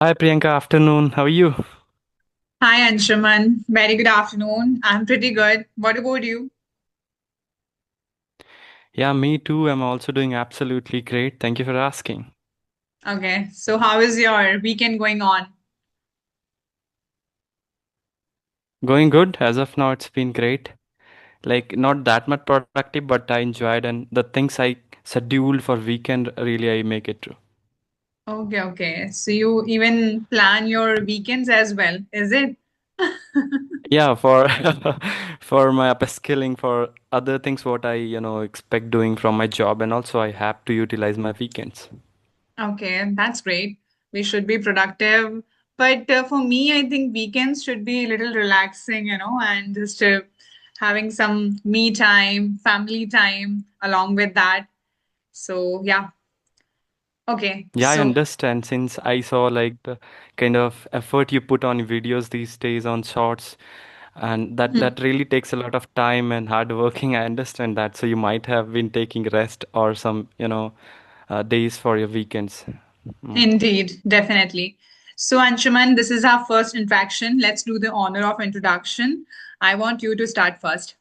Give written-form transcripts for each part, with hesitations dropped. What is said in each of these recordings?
Hi Priyanka, afternoon. How are you? Hi, Anshuman. Very good afternoon. I'm pretty good. What about you? Yeah, me too. I'm also doing absolutely great. Thank you for asking. Okay, so how is your weekend going on? Going good. As of now, it's been great. Like not that much productive, but I enjoyed and the things I scheduled for weekend really I make it through. Okay. So you even plan your weekends as well, is it? Yeah, for for my upskilling, for other things what I expect doing from my job, and also I have to utilize my weekends. Okay, that's great. We should be productive. But for me, I think weekends should be a little relaxing, and just having some me time, family time along with that. So, yeah. Okay, Yeah, I so understand since I saw like the kind of effort you put on videos these days on shorts, and that really takes a lot of time and hard working. I understand that. So you might have been taking rest or some days for your weekends. Mm. Indeed, definitely. So, Anshuman, this is our first interaction. Let's do the honor of introduction. I want you to start first.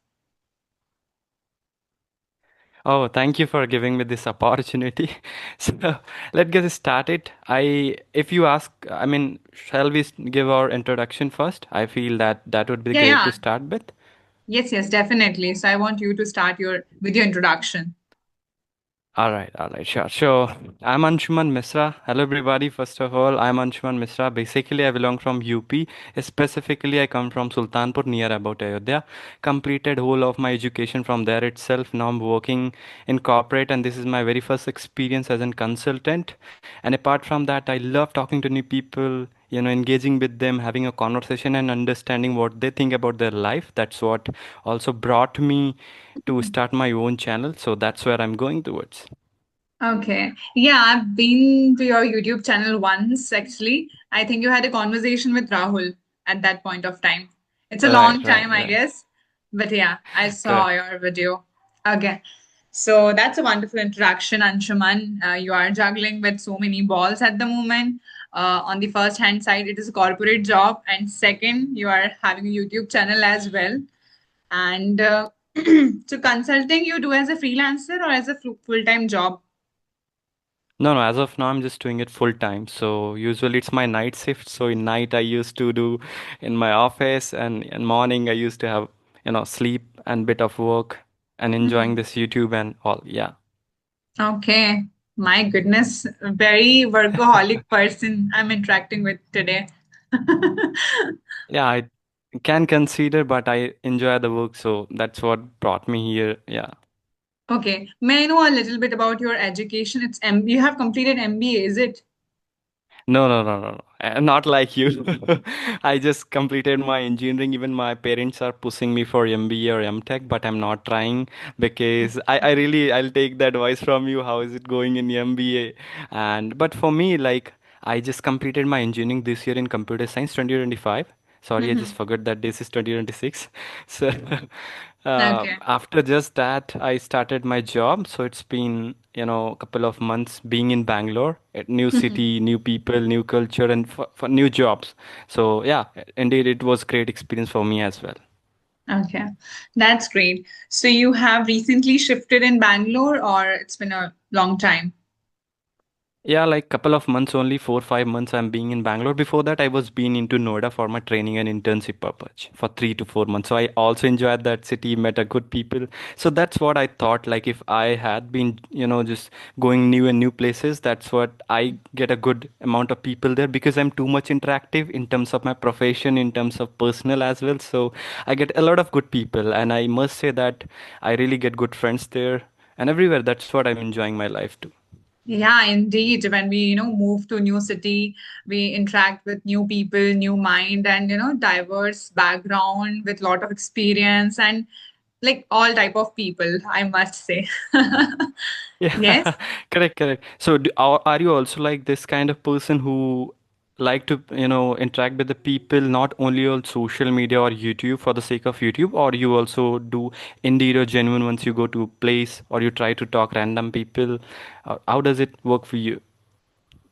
Oh, thank you for giving me this opportunity. So let's get started. If you ask, I mean, shall we give our introduction first? I feel that would be Yeah, great yeah. to start with. Yes, definitely. So, I want you to start your video introduction. All right, sure. So I'm Anshuman Misra. Hello, everybody. First of all, I'm Anshuman Misra. Basically, I belong from UP. Specifically, I come from Sultanpur, near about Ayodhya. Completed whole of my education from there itself. Now I'm working in corporate, and this is my very first experience as a consultant. And apart from that, I love talking to new people. Engaging with them, having a conversation, and understanding what they think about their life. That's what also brought me to start my own channel. So that's where I'm going towards. Okay. Yeah, I've been to your YouTube channel once, actually. I think you had a conversation with Rahul at that point of time. It's a Right, long right, time, I right. guess. But yeah, I saw Correct. your video. Okay. So that's a wonderful introduction, Anshuman. You are juggling with so many balls at the moment. On the first hand side, it is a corporate job. And second, you are having a YouTube channel as well. And so consulting you do as a freelancer or as a full-time job? No, no, as of now, I'm just doing it full time. So usually it's my night shift. So in night, I used to do in my office, and in morning, I used to have, sleep and bit of work and enjoying this YouTube and all. Yeah. Okay. My goodness, very workaholic person I'm interacting with today. Yeah, I can consider, but I enjoy the work. So that's what brought me here. Yeah. Okay. May I know a little bit about your education? You have completed MBA, is it? No, no, no, no, no. Not like you. I just completed my engineering. Even my parents are pushing me for MBA or MTech, but I'm not trying because I'll take the advice from you. How is it going in MBA? But for me, like, I just completed my engineering this year in computer science 2025. Sorry, I just Mhm. forgot that this is 2026. So Okay. after just that, I started my job. So it's been, a couple of months being in Bangalore, at new Mhm. city, new people, new culture, and for new jobs. So yeah, indeed, it was great experience for me as well. Okay. That's great. So you have recently shifted in Bangalore or it's been a long time? Yeah, like couple of months only, 4 5 months I'm being in Bangalore. Before that, I was being into Noida for my training and internship purpose for 3 to 4 months. So I also enjoyed that city, met a good people. So that's what I thought. Like if I had been, just going new and new places, that's what I get a good amount of people there because I'm too much interactive in terms of my profession, in terms of personal as well. So I get a lot of good people, and I must say that I really get good friends there and everywhere. That's what I'm enjoying my life too. Yeah, indeed. When we, move to a new city, we interact with new people, new mind, and diverse background with lot of experience and like all type of people, I must say. Yeah, Yes. correct, correct. So, are you also like this kind of person who like to, interact with the people not only on social media or YouTube for the sake of YouTube, or you also do indeed or genuine once you go to a place or you try to talk random people? How does it work for you?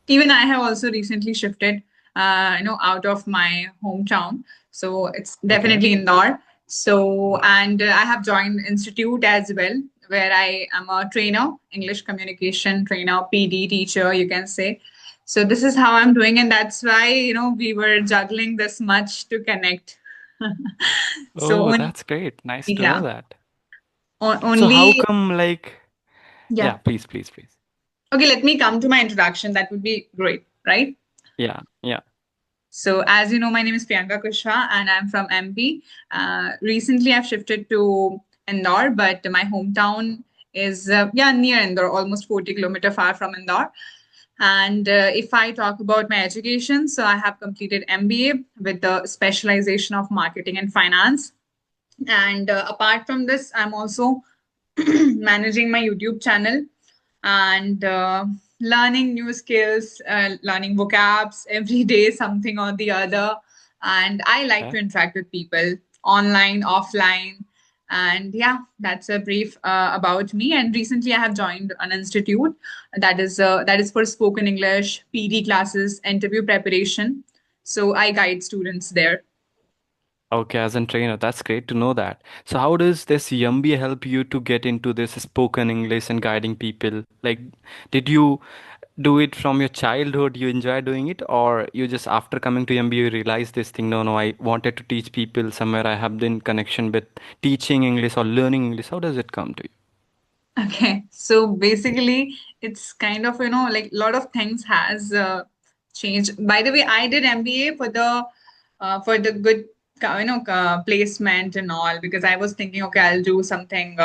Even I have also recently shifted. out of my hometown. So it's Okay. definitely Indore. So, and I have joined institute as well, where I am a trainer, English communication trainer, PD teacher, you can say. So this is how I'm doing, and that's why we were juggling this much to connect. So Oh, only, that's great. Nice to know yeah, that. So how only, come like yeah. yeah, please, please, please. Okay, let me come to my introduction. That would be great, right? Yeah, yeah. So, as you know, my name is Priyanka Kushwa and I'm from MP. Recently, I've shifted to Indore, but my hometown is, yeah, near Indore, almost 40 kilometer far from Indore. And if I talk about my education, so I have completed MBA with the specialization of marketing and finance. And apart from this, I'm also managing my YouTube channel and learning new skills, learning vocabs every day, something or the other. And I like to Okay. interact with people online, offline. And yeah, that's a brief about me. And recently, I have joined an institute that is for spoken English, PD classes, interview preparation. So I guide students there. Okay, as a trainer, that's great to know that. So how does this Yumbi help you to get into this spoken English and guiding people? Like, did you do it from your childhood, you enjoy doing it, or you just after coming to MBA you realize this thing, no, I wanted to teach people somewhere, I have been connection with teaching English or learning English. How does it come to you? Okay, so basically, it's kind of like a lot of things has changed. By the way, I did MBA for the good placement and all because I was thinking, okay, I'll do something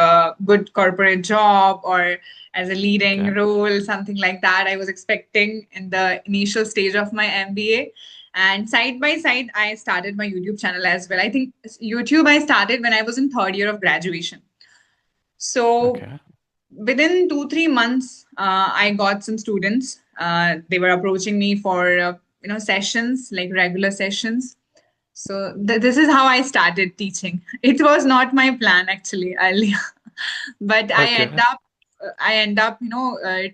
good corporate job or as a leading Okay. role, something like that. I was expecting in the initial stage of my MBA. And side by side, I started my YouTube channel as well. I think YouTube I started when I was in third year of graduation. So Okay. within 2 3 months I got some students. They were approaching me for sessions, like regular sessions. So this is how I started teaching. It was not my plan actually earlier, but I end Okay. up I end up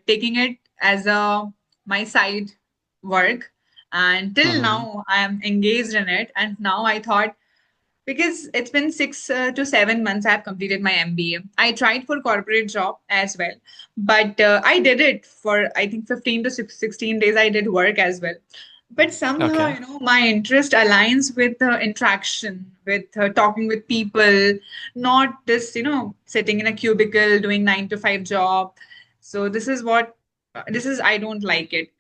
taking it as a my side work, and till Mm-hmm. now I am engaged in it. And now I thought, because it's been 6 to 7 months I've completed my MBA. I tried for corporate job as well, but I did it for I think 15 to 16 days. I did work as well, but somehow Okay. my interest aligns with interaction, with talking with people, not this sitting in a cubicle doing 9 to 5 job. So this is what this is. I don't like it.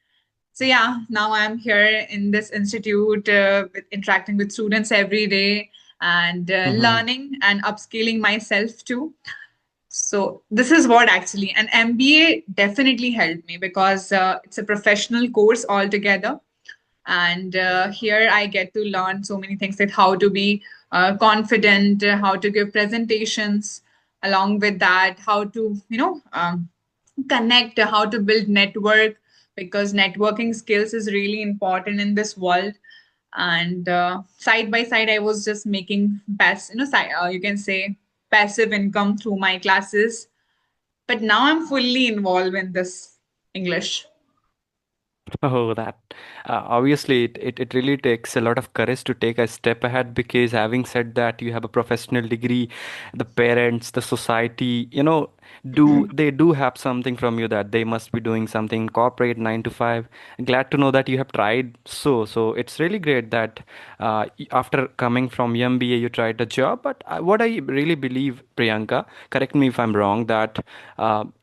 So yeah, now I'm here in this institute, interacting with students every day and Mm-hmm. learning and upscaling myself too. So this is what actually an MBA definitely helped me because it's a professional course altogether. And here I get to learn so many things, like how to be confident, how to give presentations, along with that, how to connect, how to build network, because networking skills is really important in this world. And side by side, I was just making you can say passive income through my classes. But now I'm fully involved in this English. Oh, that obviously it really takes a lot of courage to take a step ahead, because having said that, you have a professional degree, the parents, the society, they do have something from you that they must be doing something corporate 9 to 5. Glad to know that you have tried. So it's really great that after coming from MBA you tried a job. But what I really believe, Priyanka, correct me if I'm wrong, that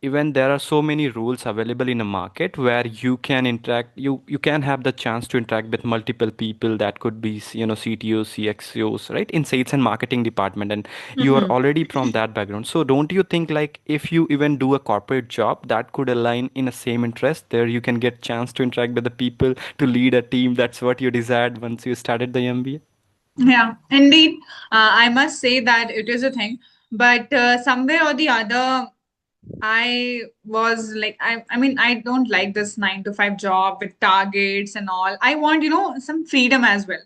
even there are so many rules available in a market where you can interact, you can have the chance to interact with multiple people, that could be CTOs, CXOs, right, in sales and marketing department, and you are Mhm. already from that background. So don't you think, like, if you even do a corporate job that could align in a same interest, there you can get chance to interact with the people, to lead a team? That's what you desired once you started the MBA. Yeah, indeed. I must say that it is a thing. But somewhere or the other, I was like, I mean, I don't like this 9 to 5 job with targets and all. I want, some freedom as well,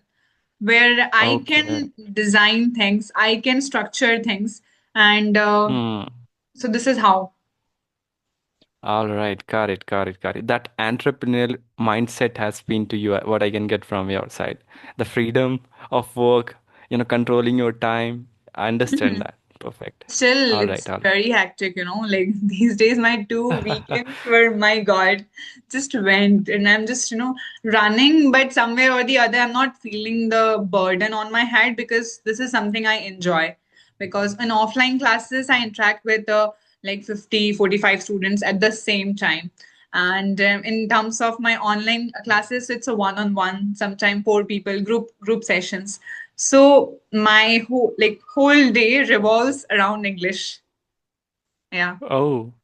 where I Okay. can design things, I can structure things. And Hmm. so this is how. All right, got it, got it, got it. That entrepreneurial mindset has been to you what I can get from your side. The freedom of work, controlling your time. I understand that. Perfect. But still, All right, it's all right. very hectic, like these days, my 2 weekends were, my God, just went. And I'm just, running, but somewhere or the other, I'm not feeling the burden on my head because this is something I enjoy. Because in offline classes, I interact with like 50, 45 students at the same time. And in terms of my online classes, it's a one-on-one, sometimes four people, group sessions. So my whole day revolves around English. Yeah. Oh.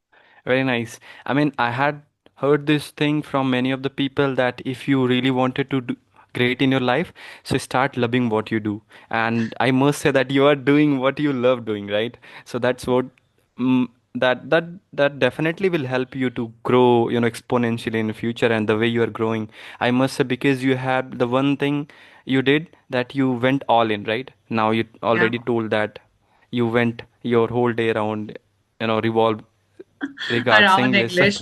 Very nice. I mean, I had heard this thing from many of the people that if you really wanted to do great in your life, so start loving what you do. And I must say that you are doing what you love doing, right? So that's what mm, that definitely will help you to grow, exponentially in the future and the way you are growing. I must say because you had the one thing you did that you went all in, right? Now you Yeah. already told that you went your whole day around, revolve regards Around English. English.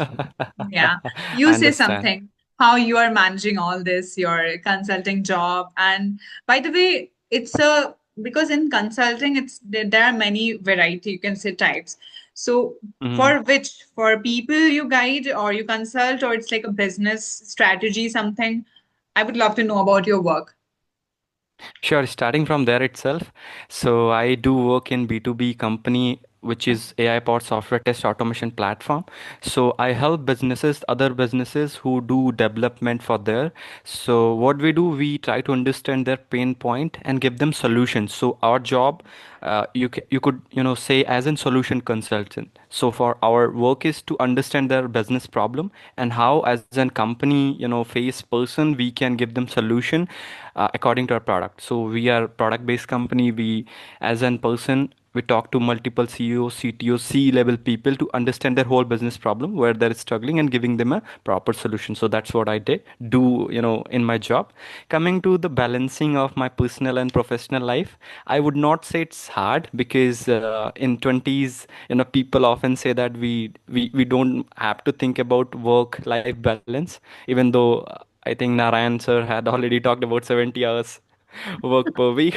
Yeah. I You say understand. something, how you are managing all this, your consulting job. And by the way, because in consulting, there are many variety, you can say types. So Mhm. for people you guide or you consult, or it's like a business strategy, something, I would love to know about your work. Sure, starting from there itself. So I do work in B2B company, which is AI powered software test automation platform. So I help businesses, other businesses who do development for there. So what we do, we try to understand their pain point and give them solutions. So our job, you could say as in solution consultant. So for our work is to understand their business problem and how as an company face person we can give them solution according to our product. So we are product based company. We as an person we talk to multiple CEOs, CTOs, C-level people to understand their whole business problem where they're struggling and giving them a proper solution. So that's what I did do in my job. Coming to the balancing of my personal and professional life, I would not say it's hard because in 20s people often say that we don't have to think about work life balance, even though I think Narayan sir had already talked about 70 hours work per week.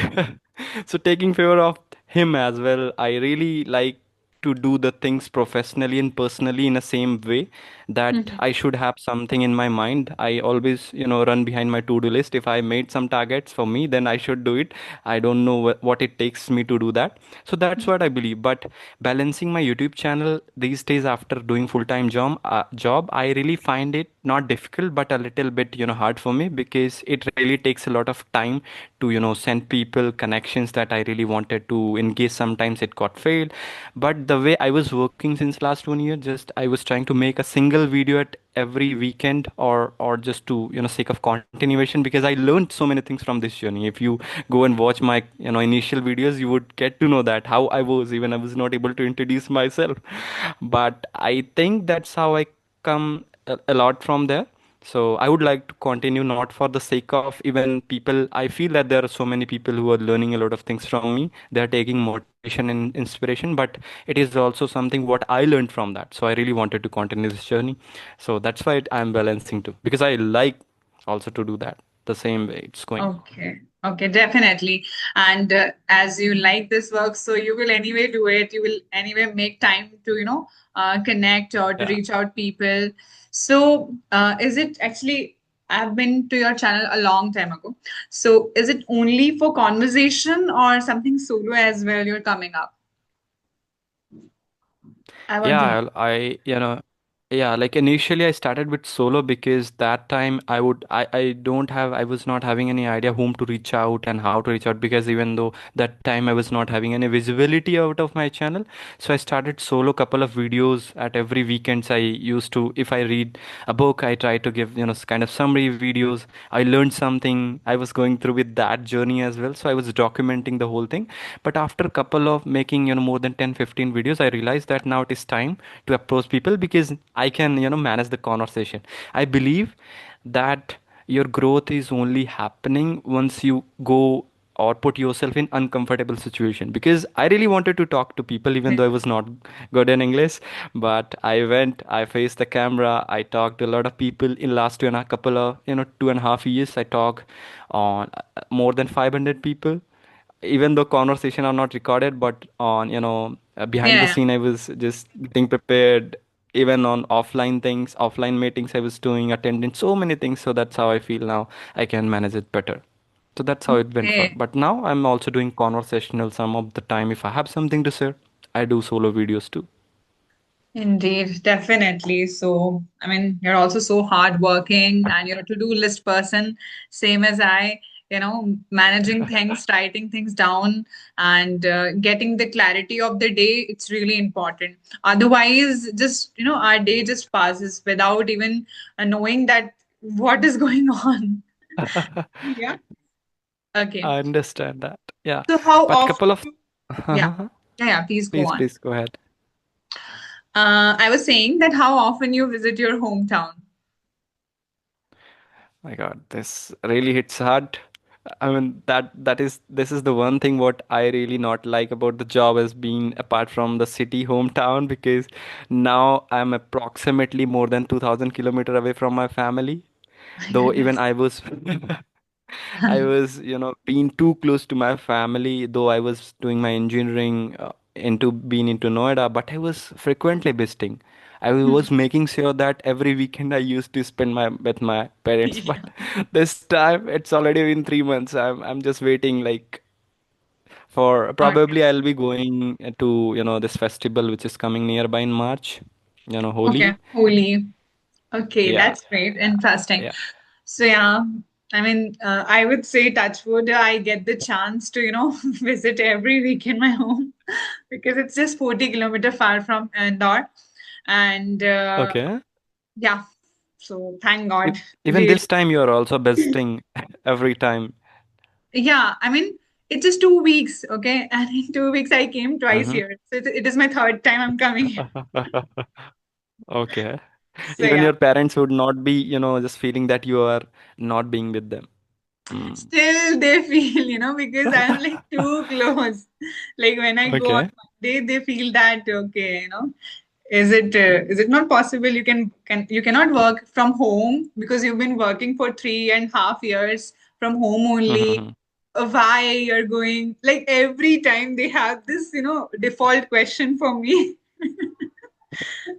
So taking favor of him as well, I really like to do the things professionally and personally in the same way that I should have something in my mind. I always, run behind my to-do list. If I made some targets for me, then I should do it. I don't know what it takes me to do that. So that's what I believe. But balancing my YouTube channel these days after doing full-time job, I really find it not difficult, but a little bit, hard for me because it really takes a lot of time to, send people connections that I really wanted to engage. Sometimes it got failed, but the way I was working since last 1 year, just I was trying to make a single video at every weekend or just to sake of continuation because I learned so many things from this journey. If you go and watch my initial videos, you would get to know that how I was, even I was not able to introduce myself. But I think that's how I come a lot from there. So I would like to continue, not for the sake of even people. I feel that there are so many people who are learning a lot of things from me. They are taking motivation and inspiration, but it is also something what I learned from that. So I really wanted to continue this journey. So that's why I'm balancing too, because I like also to do that the same way it's going. Okay. Okay, definitely. And as you like this work, so you will anyway do it. You will anyway make time to, connect or to Yeah. reach out people. So, is it actually, I've been to your channel a long time ago. So, is it only for conversation or something solo as well you're coming up? I want to know. Yeah, yeah, like initially I started with solo because that time I was not having any idea whom to reach out and how to reach out because even though that time I was not having any visibility out of my channel. So I started solo couple of videos at every weekends. I used to, if I read a book, I try to give, kind of summary videos. I learned something. I was going through with that journey as well. So I was documenting the whole thing. But after a couple of making, more than 10, 15 videos, I realized that now it is time to approach people because I can, manage the conversation. I believe that your growth is only happening once you go or put yourself in uncomfortable situation, because I really wanted to talk to people even though I was not good in English. But I went, I faced the camera, I talked to a lot of people in last two and a couple of 2.5 years. I talk on more than 500 people, even though conversation are not recorded, but on behind the Yeah. scene I was just getting prepared. Even on offline things, offline meetings I was doing, attending so many things. So that's how I feel now I can manage it better. So that's how it went for. Okay. But now I'm also doing conversational some of the time. If I have something to share, I do solo videos too. Indeed, definitely. So, I mean, you're also so hardworking and you're a to-do list person, same as I, managing things, writing things down, and getting the clarity of the day. It's really important. Otherwise, just, our day just passes without even knowing that what is going on. Yeah. Okay. I understand that. Yeah. So, how But often couple of yeah. Yeah, please go please, on. please go ahead. I was saying that how often you visit your hometown. My God, this really hits hard. I mean, that is this is the one thing what I really not like about the job as being apart from the city hometown, because now I'm approximately more than 2,000 kilometer away from my family. My Though even goodness. I was I was, being too close to my family, though I was doing my engineering into being into Noida, but I was frequently visiting. I was making sure that every weekend I used to spend my with my parents. Yeah. But this time it's already been 3 months. I'm just waiting like for Okay. probably I'll be going to, this festival which is coming nearby in March, Okay. Holi. Holy. Okay, Yeah, that's great. Interesting. yeah. So yeah, I mean, I would say touchwood, I get the chance to, visit every week in my home because it's just 40 kilometer far from Indore. And Okay. yeah, so thank God. Even Really. this time you are also visiting every time. Yeah, I mean, it's just 2 weeks, okay? And in 2 weeks, I came twice Mm-hmm. here. So it is my third time I'm coming here. Okay. So Even yeah. your parents would not be, just feeling that you are not being with them. Mm. Still, they feel, because I'm like too close. Like when I go on Okay. Monday, they feel that okay, is it not possible you cannot work from home because you've been working for 3.5 years from home only. Mm-hmm. Why you're going? Like every time they have this, default question for me.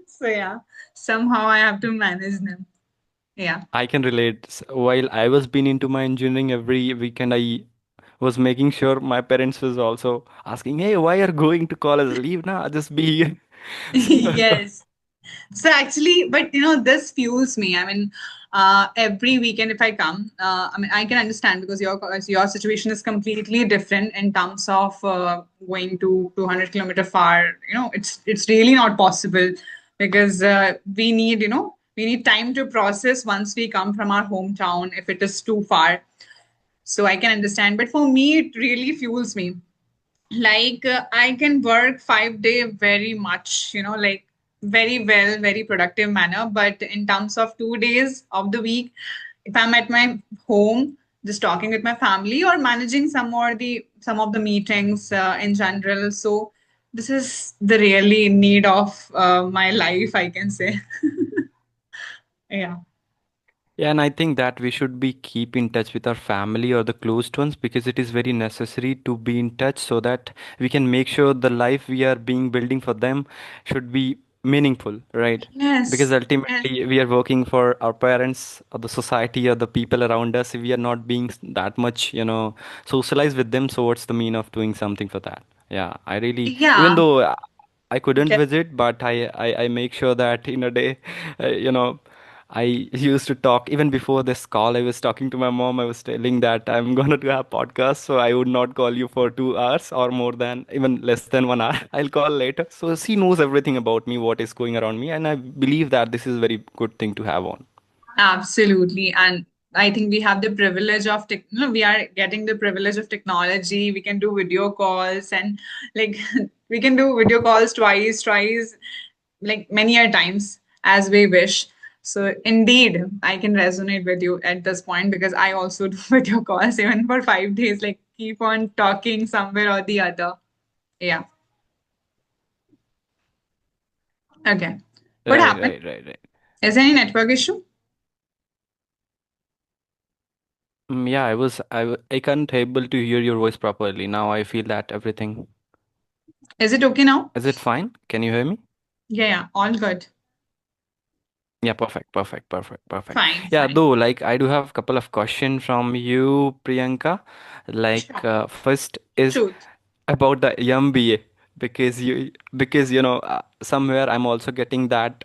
So yeah, somehow I have to manage them. Yeah. I can relate. While I was being into my engineering every weekend, I was making sure my parents was also asking, "Hey, why are going to college? Leave now, just be here." Yes. So actually, but this fuels me. I mean, every weekend if I come, I mean, I can understand because your situation is completely different in terms of going to 200 kilometer far. It's really not possible because we need time to process once we come from our hometown if it is too far. So I can understand, but for me, it really fuels me. Like I can work 5 day very much, like very well, very productive manner. But in terms of 2 days of the week, if I'm at my home, just talking with my family or managing some of the meetings in general. So this is the really need of my life, I can say. Yeah. Yeah, and I think that we should be keep in touch with our family or the closed ones, because it is very necessary to be in touch so that we can make sure the life we are being building for them should be meaningful, right? Because Yes. Yes. ultimately we are working for our parents or the society or the people around us. If we are not being that much, socialized with them, so what's the mean of doing something for that? Yeah, I really, even Yeah. though I couldn't Okay. visit, but I make sure that in a day, I used to talk even before this call. I was talking to my mom. I was telling that I'm gonna do a podcast, so I would not call you for 2 hours or more than even less than 1 hour. I'll call later. So she knows everything about me, what is going around me, and I believe that this is a very good thing to have on. Absolutely. And I think we have the privilege of we are getting the privilege of technology. We can do video calls and like we can do video calls twice, like many a times as we wish. So indeed, I can resonate with you at this point because I also do video calls even for 5 days. Like keep on talking somewhere or the other. Yeah. Okay. What Right, happened? right, right, right. Is there any network issue? Yeah, I can't able to hear your voice properly. Now I feel that everything. Is it okay now? Is it fine? Can you hear me? Yeah, yeah, all good. Yeah, perfect, perfect, perfect, perfect. Fine, Yeah, fine. though, like I do have a couple of questions from you, Priyanka. Like, Sure. first is Truth. about the MBA because somewhere I'm also getting that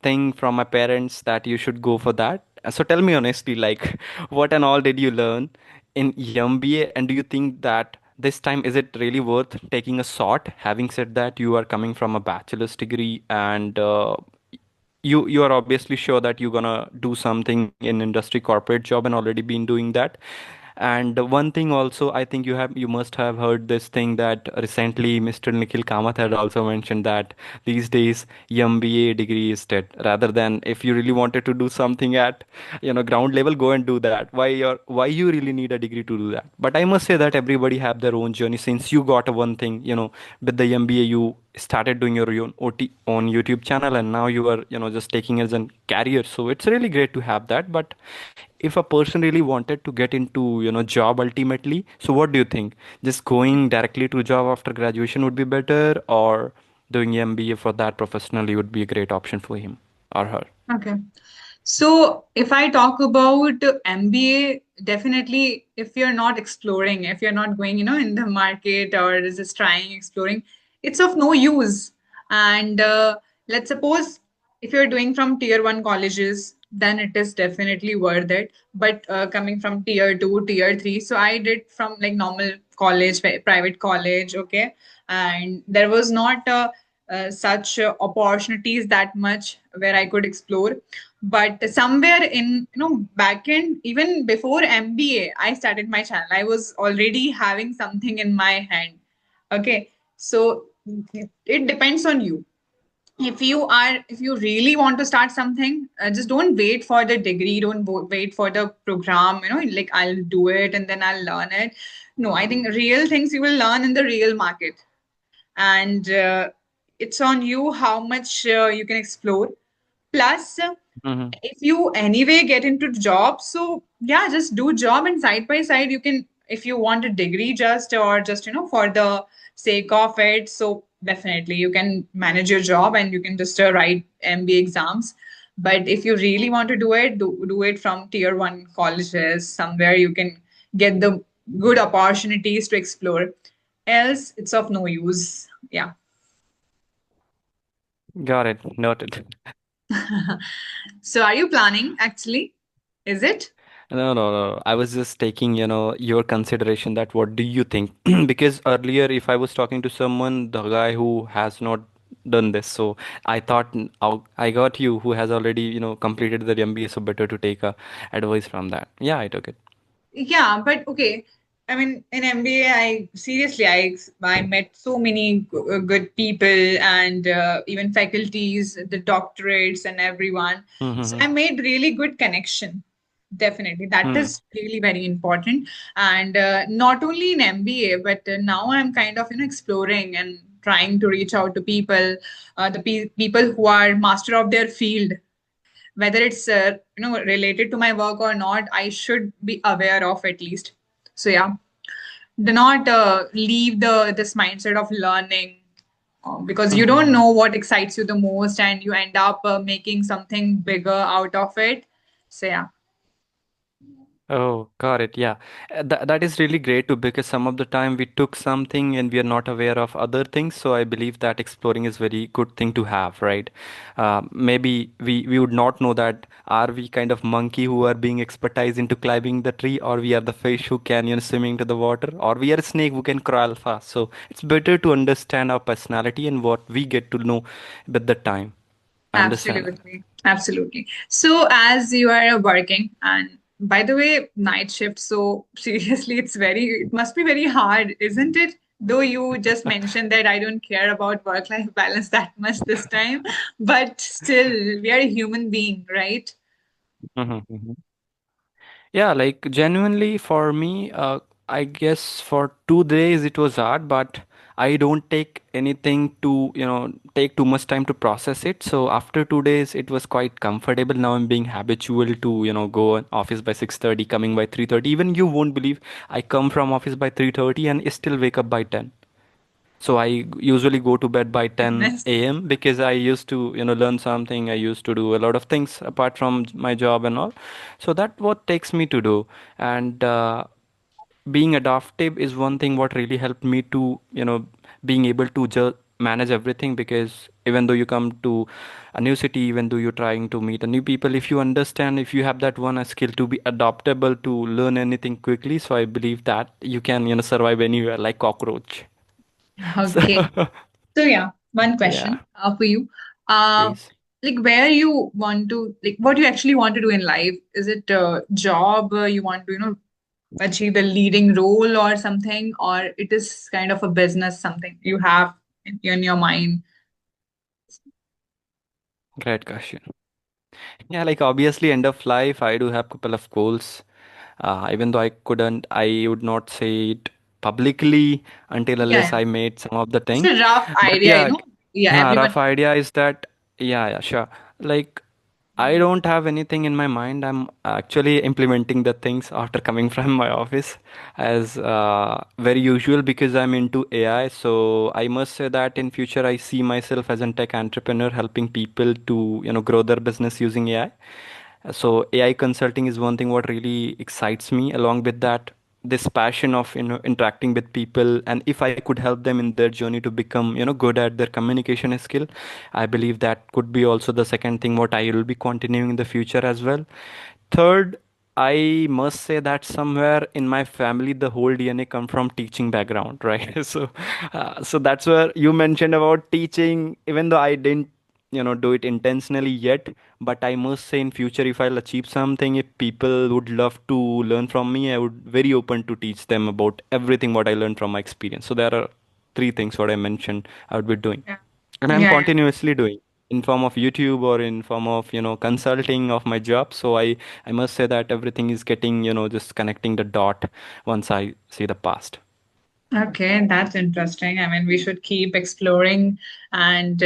thing from my parents that you should go for that. So tell me honestly, like, what and all did you learn in MBA, and do you think that this time is it really worth taking a shot? Having said that, you are coming from a bachelor's degree, and you are obviously sure that you're gonna do something in industry corporate job and already been doing that. And one thing also, I think you must have heard this thing that recently Mr. Nikhil Kamath had also mentioned that these days MBA degree is dead. Rather than if you really wanted to do something at ground level, go and do that. Why you really need a degree to do that? But I must say that everybody have their own journey. Since you got a one thing, with the MBA, you started doing your own OT on YouTube channel, and now you are just taking as a career. So it's really great to have that. But if a person really wanted to get into job ultimately, so what do you think? Just going directly to job after graduation would be better, or doing MBA for that professionally would be a great option for him or her? Okay. So if I talk about MBA, definitely if you're not exploring, if you're not going, in the market or just trying exploring, it's of no use. And let's suppose if you're doing from tier one colleges, then it is definitely worth it. But coming from tier two, tier three, so I did from like normal college, private college, okay, and there was not such opportunities that much where I could explore. But somewhere in back end, even before MBA, I started my channel. I was already having something in my hand. Okay, so it depends on you. If you really want to start something, just don't wait for the degree, don't wait for the program, like I'll do it and then I'll learn it. No, I think real things you will learn in the real market, and it's on you how much you can explore. Plus, Mm-hmm. if you anyway get into job, so yeah, just do job, and side by side you can, if you want a degree just or just for the sake of it, so definitely you can manage your job and you can just write MBA exams. But if you really want to do it, do it from tier one colleges, somewhere you can get the good opportunities to explore. Else it's of no use. Yeah. Got it, noted. So are you planning actually? Is it? No, no, no. I was just taking, your consideration that what do you think? Because earlier, if I was talking to someone, the guy who has not done this, so I thought I got you who has already, completed the MBA, so better to take a advice from that. Yeah, I took it. Yeah, but okay. I mean, in MBA, I seriously, I met so many good people and even faculties, the doctorates, and everyone. So Mm-hmm. I made really good connection. Definitely, that Hmm. is really very important. And not only in MBA, but now I'm kind of exploring and trying to reach out to people, the people who are master of their field, whether it's related to my work or not, I should be aware of at least. So yeah, do not leave this mindset of learning, because you don't Mm-hmm. know what excites you the most and you end up making something bigger out of it. So yeah. Oh, got it. Yeah. That is really great too, because some of the time we took something and we are not aware of other things. So I believe that exploring is very good thing to have, right? Maybe we would not know that are we kind of monkey who are being expertise into climbing the tree, or we are the fish who can, swimming to the water, or we are a snake who can crawl fast. So it's better to understand our personality and what we get to know with the time. I understand that. Absolutely. Absolutely. So, as you are working, and by the way, night shift, so seriously, it must be very hard, isn't it? Though you just mentioned that I don't care about work-life balance that much this time, but still, we are a human being, right? Mm-hmm. Yeah, like genuinely for me, I guess for 2 days it was hard, but I don't take anything to, take too much time to process it. So after 2 days, it was quite comfortable. Now I'm being habitual to, go on office by 6:30, coming by 3:30. Even you won't believe I come from office by 3:30 and still wake up by 10. So I usually go to bed by 10 Goodness. a.m. because I used to, learn something. I used to do a lot of things apart from my job and all. So that what takes me to do. And being adaptive is one thing what really helped me to being able to just manage everything, because even though you come to a new city, even though you're trying to meet a new people, if you understand, if you have that one skill to be adaptable to learn anything quickly, so I believe that you can survive anywhere like cockroach. So Okay. So yeah, one yeah, question for you. Uh, please. like where you want to, like what you actually want to do in life? Is it a job you want to, achieve a leading role or something, or it is kind of a business, something you have in your mind? Great question. Yeah, like obviously end of life I do have couple of goals. Even though I would not say it publicly until Yeah, unless yeah. I made some of the It's thing. a rough But idea, yeah, Yeah, yeah, everyone. rough idea is that, yeah, sure. Like I don't have anything in my mind. I'm actually implementing the things after coming from my office as very usual because I'm into AI. So I must say that in future I see myself as a tech entrepreneur helping people to, grow their business using AI. So AI consulting is one thing what really excites me. Along with that, this passion of interacting with people, and if I could help them in their journey to become good at their communication skill, I believe that could be also the second thing what I will be continuing in the future as well. Third, I must say that somewhere in my family, the whole DNA come from teaching background, right? So that's where you mentioned about teaching. Even though I didn't, do it intentionally yet, but I must say in future, if I'll achieve something, if people would love to learn from me, I would very open to teach them about everything what I learned from my experience. So there are three things what I mentioned I would be doing, Yeah, and I'm yeah, continuously doing in form of YouTube or in form of consulting of my job. So I must say that everything is getting just connecting the dot once I see the past. yeah. Okay, that's interesting. I mean, we should keep exploring, and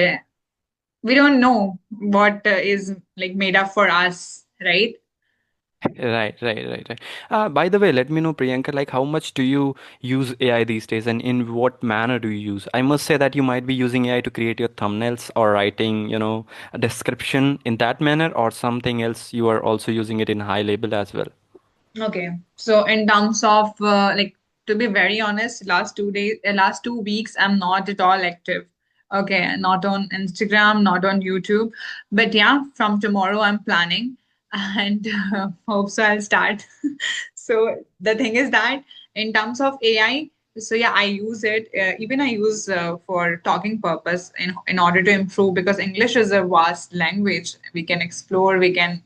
we don't know what is like made up for us, right? Right. By the way, let me know, Priyanka, like how much do you use AI these days and in what manner do you use? I must say that you might be using AI to create your thumbnails or writing, a description in that manner, or something else you are also using it in high level as well. Okay. So in terms of like to be very honest, last 2 weeks, I'm not at all active. Okay, not on Instagram, not on YouTube. But yeah, from tomorrow I'm planning and hope so I'll start. So the thing is that in terms of AI, so yeah, I use it. Even I use for talking purpose in order to improve because English is a vast language. We can explore. We can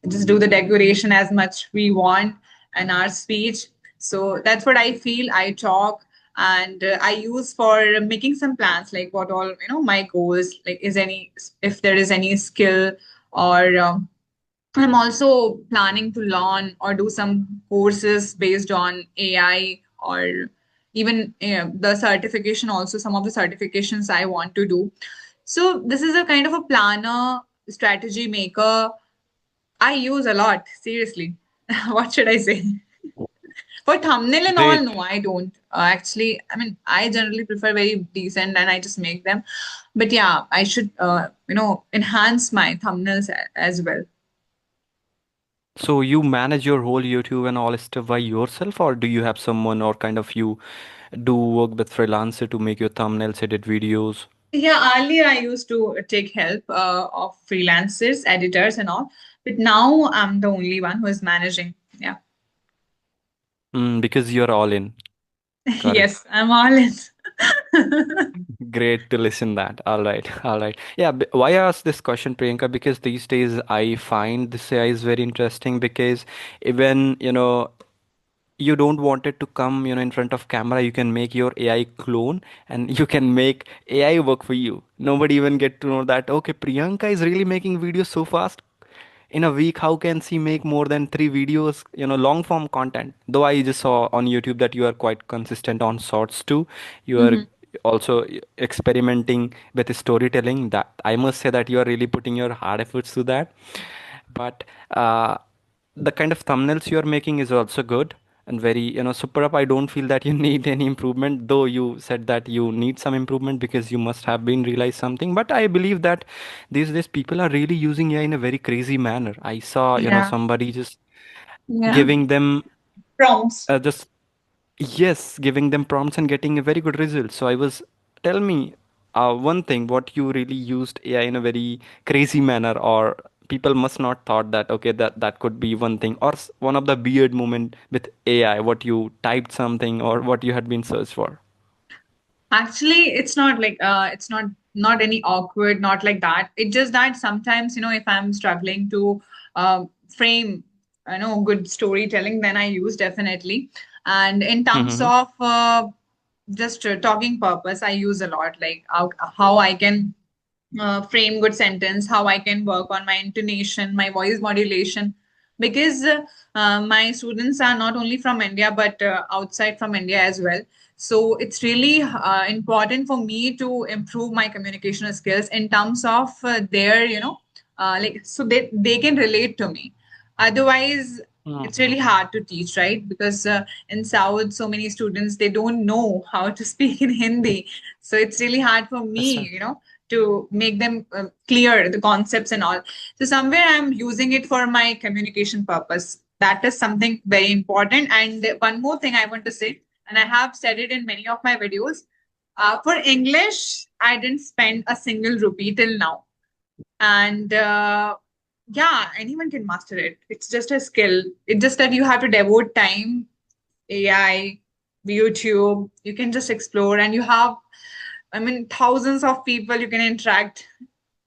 just do the decoration as much we want in our speech. So that's what I feel. I talk and I use for making some plans, like what all my goals, like is any if there is any skill or I'm also planning to learn or do some courses based on AI or even the certification, also some of the certifications I want to do. So this is a kind of a planner, strategy maker. I use a lot, seriously. What should I say? For thumbnail and all, Great. no, I don't. Actually, I mean, I generally prefer very decent and I just make them. But yeah, I should, enhance my thumbnails as well. So you manage your whole YouTube and all stuff by yourself, or do you have someone, or kind of you do work with freelancer to make your thumbnails, edit videos? Yeah, earlier I used to take help of freelancers, editors, and all. But now I'm the only one who is managing. Yeah. Because you're all in. Got it. Yes, I'm all in. Great to listen that. All right, all right. Yeah, why I ask this question, Priyanka? Because these days I find this AI is very interesting because even, you don't want it to come, in front of camera, you can make your AI clone and you can make AI work for you. Nobody even get to know that, okay, Priyanka is really making videos so fast in a week, how can she make more than 3 videos, long form content? Though I just saw on YouTube that you are quite consistent on shorts too. You are Mhm. also experimenting with storytelling. That I must say that you are really putting your hard efforts to that. But uh, the kind of thumbnails you are making is also good and very, super up. I don't feel that you need any improvement, though you said that you need some improvement because you must have been realized something. But I believe that these days people are really using AI in a very crazy manner. I saw, Yeah. somebody just Yeah. giving them Prompts. just yes, giving them prompts and getting a very good result. So I was, tell me, one thing, what you really used AI in a very crazy manner, or people must not thought that okay, that could be one thing, or one of the weird moment with AI, what you typed something or what you had been searched for. Actually, it's not like it's not any awkward, not like that. It's just that sometimes, if I'm struggling to frame, good storytelling, then I use definitely. And in terms Mm-hmm. of just talking purpose, I use a lot, like how I can frame good sentence, how I can work on my intonation, my voice modulation, because my students are not only from India but outside from India as well. So it's really important for me to improve my communication skills in terms of their, like so they can relate to me. Otherwise, it's really hard to teach, right? Because in South, so many students they don't know how to speak in Hindi, so it's really hard for That's me, right. to make them clear the concepts and all. So somewhere I'm using it for my communication purpose. That is something very important. And one more thing I want to say, and I have said it in many of my videos. For English, I didn't spend a single rupee till now. And yeah, anyone can master it. It's just a skill. It's just that you have to devote time, AI, YouTube. You can just explore, and you have, I mean, thousands of people you can interact.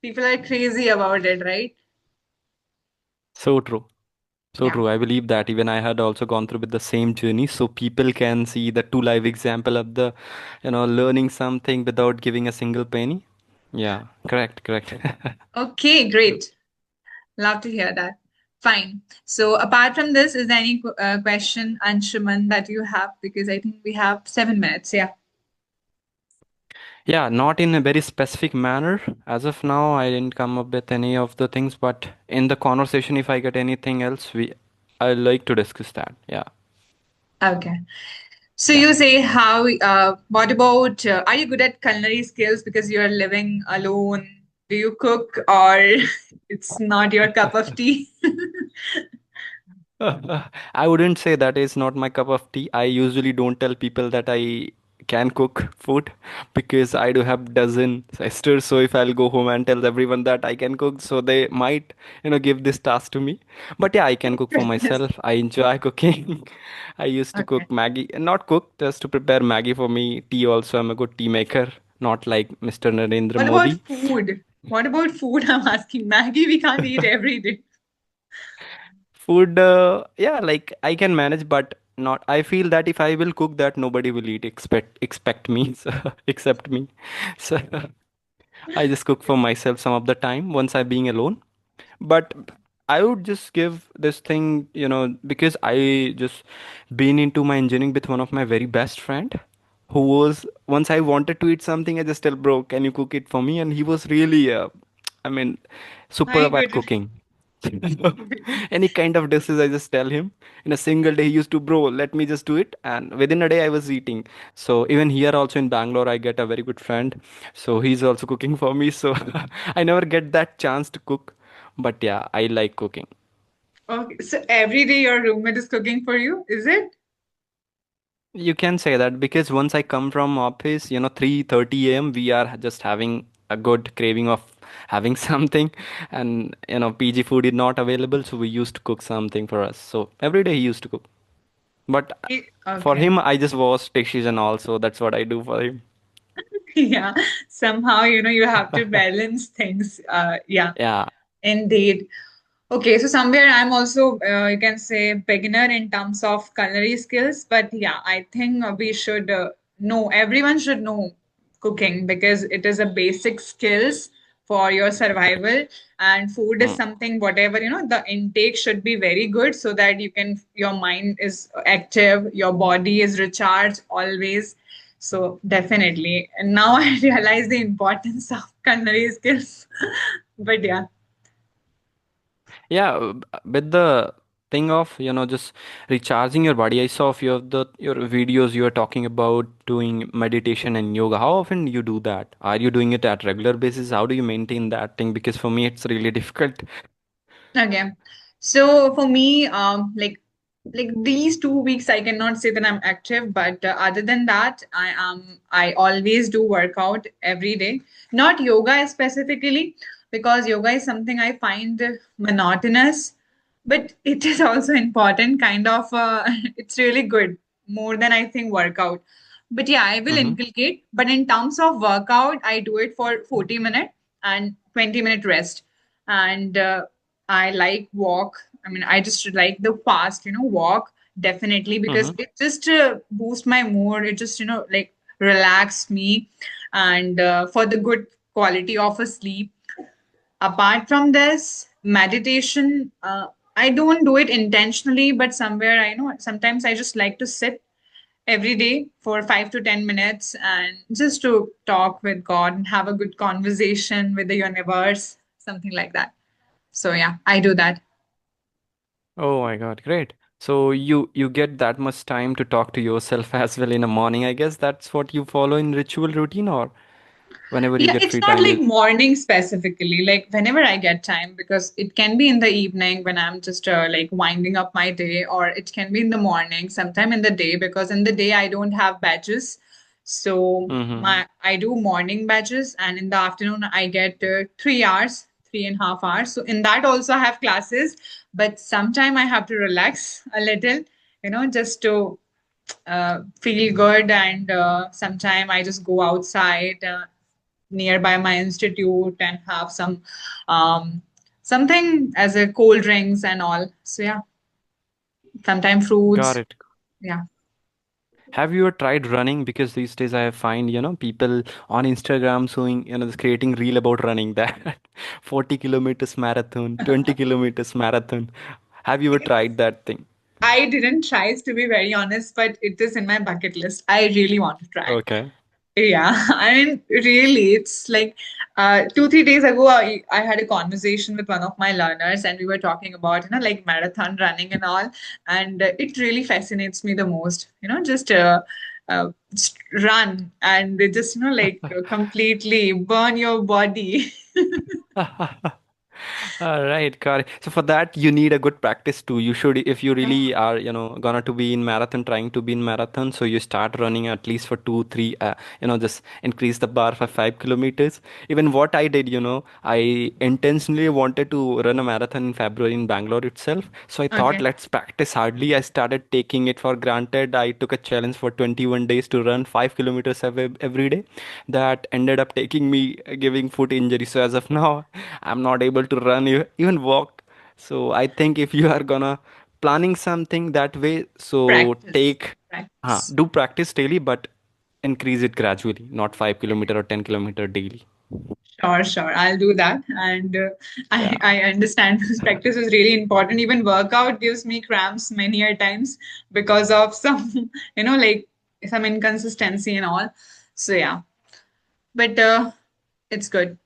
People are crazy about it, right? So true. So Yeah. true. I believe that even I had also gone through with the same journey, so people can see the two live example of the, learning something without giving a single penny. Yeah, correct, correct. Okay, True. great. Love to hear that. Fine. So, apart from this, is there any question, Anshuman, that you have? Because I think we have 7 minutes. Yeah. Yeah, not in a very specific manner. As of now, I didn't come up with any of the things, but in the conversation, if I get anything else, I like to discuss that. Yeah, Okay. So yeah. you say how? What about? Are you good at culinary skills because you are living alone? Do you cook, or it's not your cup of tea? I wouldn't say that is not my cup of tea. I usually don't tell people that I can cook food because I do have dozen sisters. So if I'll go home and tell everyone that I can cook, so they might, give this task to me. But yeah, I can cook for Goodness. myself. I enjoy cooking. I used to Okay. cook Maggie, not cook, just to prepare Maggie for me. Tea also, I'm a good tea maker, not like Mr. Narendra What about Modi. food? What about food? I'm asking. Maggie, we can't eat every day. Food, yeah, like I can manage, but not. I feel that if I will cook that, nobody will eat. Expect me, so, except me. So I just cook for myself some of the time once I'm being alone. But I would just give this thing, because I just been into my engineering with one of my very best friend, who was once I wanted to eat something, I just tell bro, can you cook it for me? And he was really, I mean, super My up at goodness. cooking. Any kind of dishes, I just tell him. In a single day, he used to, bro, let me just do it. And within a day, I was eating. So even here, also in Bangalore, I get a very good friend. So he's also cooking for me. So I never get that chance to cook. But yeah, I like cooking. Okay, so every day your roommate is cooking for you, is it? You can say that because once I come from office, 3:30 a.m. we are just having a good craving of having something, and PG food is not available, so we used to cook something for us. So every day he used to cook. But for Okay. him, I just wash dishes and all, so that's what I do for him. Yeah. Somehow, you have to balance things. Yeah, Yeah. indeed. Okay, so somewhere I'm also, you can say, beginner in terms of culinary skills. But yeah, I think we should know, everyone should know cooking because it is a basic skills for your survival. And food is Mm. something, whatever, the intake should be very good so that your mind is active, your body is recharged always. So definitely. And now I realize the importance of culinary skills. But yeah. Yeah, with the thing of, just recharging your body, I saw a few of the your videos you are talking about doing meditation and yoga. How often do you do that? Are you doing it at regular basis? How do you maintain that thing? Because for me, it's really difficult. Okay. So for me, like these 2 weeks, I cannot say that I'm active, but other than that, I always do workout every day. Not yoga specifically, because yoga is something I find monotonous, but it is also important. Kind of, it's really good more than I think workout. But yeah, I will Mm-hmm. inculcate. But in terms of workout, I do it for 40 minutes and 20-minute rest. And I like walk. I mean, I just like the fast, walk definitely because Mm-hmm. it just boosts my mood. It just, like relax me and for the good quality of a sleep. Apart from this, meditation, I don't do it intentionally, but somewhere I know sometimes I just like to sit every day for 5 to 10 minutes and just to talk with God and have a good conversation with the universe, something like that. So yeah, I do that. Oh my God, great. So you get that much time to talk to yourself as well in the morning. I guess that's what you follow in ritual routine, or whenever you Yeah, get it's free not time, like you. morning specifically, like whenever I get time, because it can be in the evening when I'm just like winding up my day, or it can be in the morning, sometime in the day, because in the day I don't have badges. So Mm-hmm. I do morning badges, and in the afternoon I get 3 hours, 3.5 hours. So in that also I have classes, but sometime I have to relax a little, just to feel good. And sometime I just go outside nearby my institute and have some um, something as a cold drinks and all. So yeah, sometimes Got fruits. it. Yeah. Have you ever tried running? Because these days I find, people on Instagram showing, creating reel about running that 40 kilometers marathon, 20 kilometers marathon. Have you ever tried that thing? I didn't try to be very honest, but it is in my bucket list. I really want to try. Okay. Yeah, I mean, really, it's like 2, 3 days ago, I had a conversation with one of my learners, and we were talking about, like marathon running and all. And it really fascinates me the most, just run and just, like completely burn your body. All right, got it. So for that, you need a good practice too. You should, if you Yeah. really are, gonna to be in marathon, trying to be in marathon, so you start running at least for 2, 3, just increase the bar for 5 kilometers. Even what I did, I intentionally wanted to run a marathon in February in Bangalore itself. So I thought, Okay. let's practice hardly. I started taking it for granted. I took a challenge for 21 days to run 5 kilometers every day. That ended up taking me giving foot injury. So as of now, I'm not able to run, even walk. So I think if you are gonna planning something that way, so Practice. take, Practice. do practice daily, but increase it gradually, not 5 kilometer or 10 kilometer daily. Sure, sure. I'll do that. And Yeah. I understand this practice is really important. Even workout gives me cramps many a times because of some, like some inconsistency and all. So yeah, but it's good.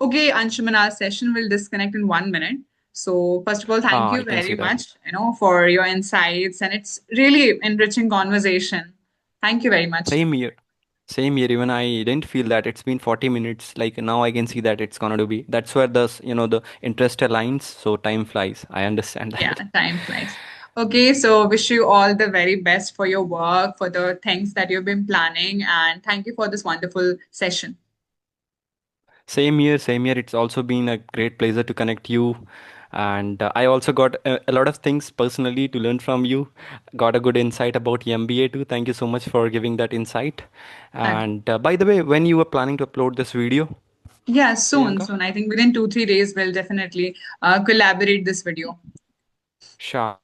Okay, Anshuman, our session will disconnect in 1 minute. So first of all, thank you I can very see that. much, for your insights, and it's really enriching conversation. Thank you very much. Same here. Same here. Even I didn't feel that it's been 40 minutes. Like now I can see that it's gonna to be. That's where the interest aligns. So time flies. I understand Yeah, that. time flies. Okay, so wish you all the very best for your work, for the things that you've been planning, and thank you for this wonderful session. Same here, same here. It's also been a great pleasure to connect you. And I also got a lot of things personally to learn from you. Got a good insight about MBA too. Thank you so much for giving that insight. Okay. And by the way, when you were planning to upload this video, Yeah, soon, Priyanka? soon. I think within 2, 3 days, we'll definitely collaborate this video. Sure.